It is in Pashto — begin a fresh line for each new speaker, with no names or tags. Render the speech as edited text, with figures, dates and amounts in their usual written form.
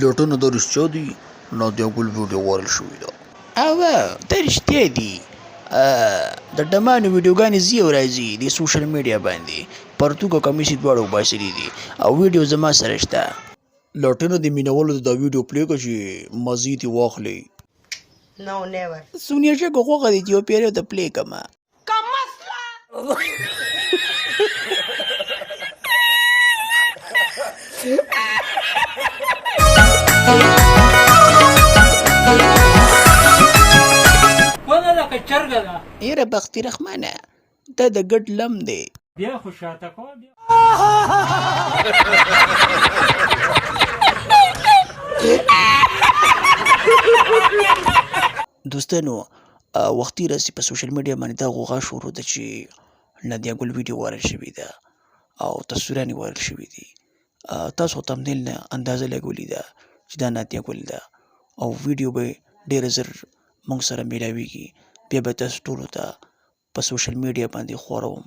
لټونه د رښتیا دي نادیا ګل ویډیو وایرل شوې ده. ته رښتیا دي د ډمانو ویډیوګانې ځي او راځي د سوشل میډیا باندې پرتوګ او کمیس یې دواړه وباسلي دي او ویډیو زما سره شته. لټونه د مینوالو د دا ویډیو پلی کړه چې مزې ترې واخلئ.
No, never.
سونیا شګو خوښه دي چې یو پیری ورته پلی کړمه.
ونه لکه چرګه ده.
یاره بختي رحمانه دا د ګډ لم دی.
بیا خو شاته کوه بیا.
دوستانو وختي راسي په سوشل میډیا باندې دا غوغا شروع ده چې نادیا ګل ویډیو وایرل شوې ده او تصویران یې وایرل شوي دي. تاسو تمنیل نه اندازه لګولې ده چې دا نادیا ګل ده او ویډیو به ډېر زر موږ سره میلاویږي. بیا به تاسو ټولو ته په سوشل میډیا باندې خوروم.